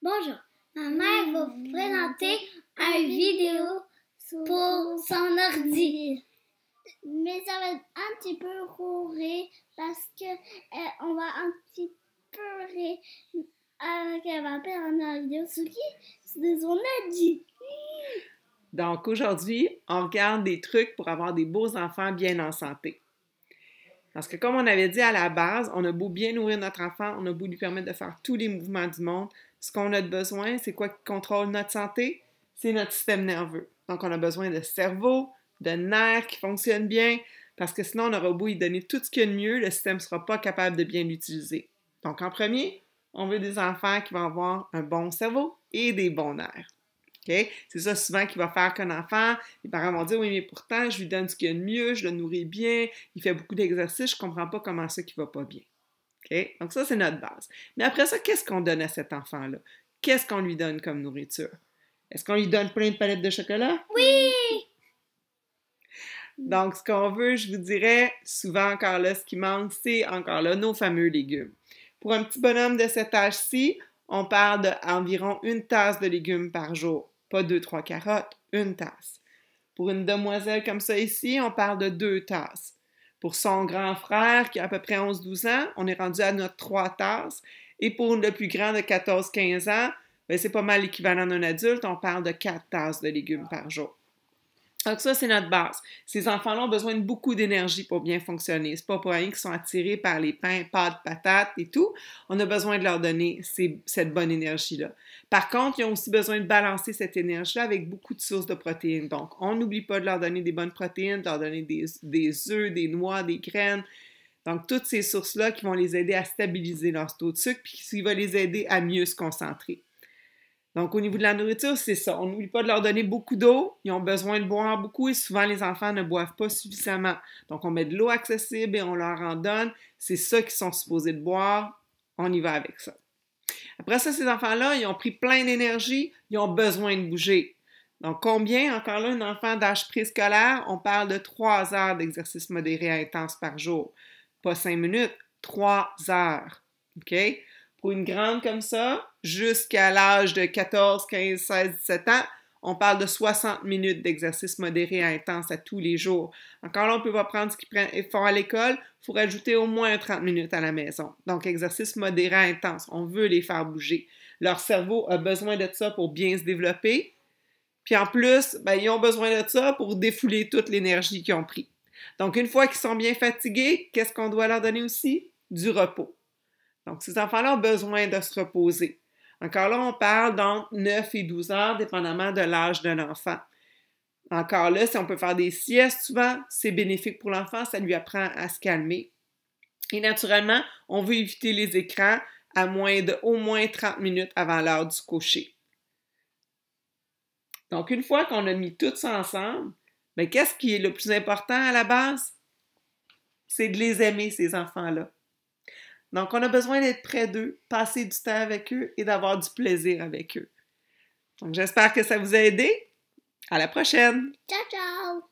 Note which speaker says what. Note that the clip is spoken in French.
Speaker 1: Bonjour, ma mère va vous présenter une vidéo pour son ordi. Mais ça va être un petit peu couré parce que on va un petit peu rire avec elle va faire une vidéo sur qui? C'est son ordi.
Speaker 2: Donc aujourd'hui, on regarde des trucs pour avoir des beaux enfants bien en santé. Parce que comme on avait dit à la base, on a beau bien nourrir notre enfant, on a beau lui permettre de faire tous les mouvements du monde, ce qu'on a besoin, c'est quoi qui contrôle notre santé? C'est notre système nerveux. Donc on a besoin de cerveau, de nerfs qui fonctionnent bien, parce que sinon on aura beau lui donner tout ce qu'il y a de mieux, le système ne sera pas capable de bien l'utiliser. Donc en premier, on veut des enfants qui vont avoir un bon cerveau et des bons nerfs. Okay? C'est ça souvent qui va faire qu'un enfant, les parents vont dire oui, mais pourtant, je lui donne ce qu'il y a de mieux, je le nourris bien, il fait beaucoup d'exercices, je ne comprends pas comment ça qui ne va pas bien. Okay? Donc, ça, c'est notre base. Mais après ça, qu'est-ce qu'on donne à cet enfant-là? Qu'est-ce qu'on lui donne comme nourriture? Est-ce qu'on lui donne plein de palettes de chocolat?
Speaker 1: Oui!
Speaker 2: Donc, ce qu'on veut, je vous dirais, souvent encore là, ce qui manque, c'est encore là nos fameux légumes. Pour un petit bonhomme de cet âge-ci, on parle d'environ une tasse de légumes par jour. Pas 2-3 carottes, une tasse. Pour une demoiselle comme ça ici, on parle de 2 tasses. Pour son grand frère, qui a à peu près 11-12 ans, on est rendu à notre 3 tasses. Et pour le plus grand de 14-15 ans, ben c'est pas mal l'équivalent d'un adulte, on parle de 4 tasses de légumes par jour. Donc ça, c'est notre base. Ces enfants-là ont besoin de beaucoup d'énergie pour bien fonctionner. C'est pas pour rien qu'ils sont attirés par les pains, pâtes, patates et tout. On a besoin de leur donner cette bonne énergie-là. Par contre, ils ont aussi besoin de balancer cette énergie-là avec beaucoup de sources de protéines. Donc, on n'oublie pas de leur donner des bonnes protéines, de leur donner des œufs, des noix, des graines. Donc, toutes ces sources-là qui vont les aider à stabiliser leur taux de sucre puis qui vont les aider à mieux se concentrer. Donc, au niveau de la nourriture, c'est ça. On n'oublie pas de leur donner beaucoup d'eau. Ils ont besoin de boire beaucoup et souvent, les enfants ne boivent pas suffisamment. Donc, on met de l'eau accessible et on leur en donne. C'est ça qu'ils sont supposés de boire. On y va avec ça. Après ça, ces enfants-là, ils ont pris plein d'énergie. Ils ont besoin de bouger. Donc, combien? Encore là, un enfant d'âge préscolaire, on parle de 3 heures d'exercice modéré intense par jour. Pas 5 minutes, 3 heures. OK? Pour une grande comme ça, jusqu'à l'âge de 14, 15, 16, 17 ans, on parle de 60 minutes d'exercice modéré intense à tous les jours. Encore là, on ne peut pas prendre ce qu'ils font à l'école, il faut rajouter au moins 30 minutes à la maison. Donc, exercice modéré intense, on veut les faire bouger. Leur cerveau a besoin de ça pour bien se développer. Puis en plus, ben, ils ont besoin de ça pour défouler toute l'énergie qu'ils ont pris. Donc, une fois qu'ils sont bien fatigués, qu'est-ce qu'on doit leur donner aussi? Du repos. Donc, ces enfants-là ont besoin de se reposer. Encore là, on parle d'entre 9 et 12 heures, dépendamment de l'âge d'un enfant. Encore là, si on peut faire des siestes souvent, c'est bénéfique pour l'enfant, ça lui apprend à se calmer. Et naturellement, on veut éviter les écrans à moins de au moins 30 minutes avant l'heure du coucher. Donc, une fois qu'on a mis tout ça ensemble, bien, qu'est-ce qui est le plus important à la base? C'est de les aimer, ces enfants-là. Donc, on a besoin d'être près d'eux, passer du temps avec eux et d'avoir du plaisir avec eux. Donc, j'espère que ça vous a aidé. À la prochaine!
Speaker 1: Ciao, ciao!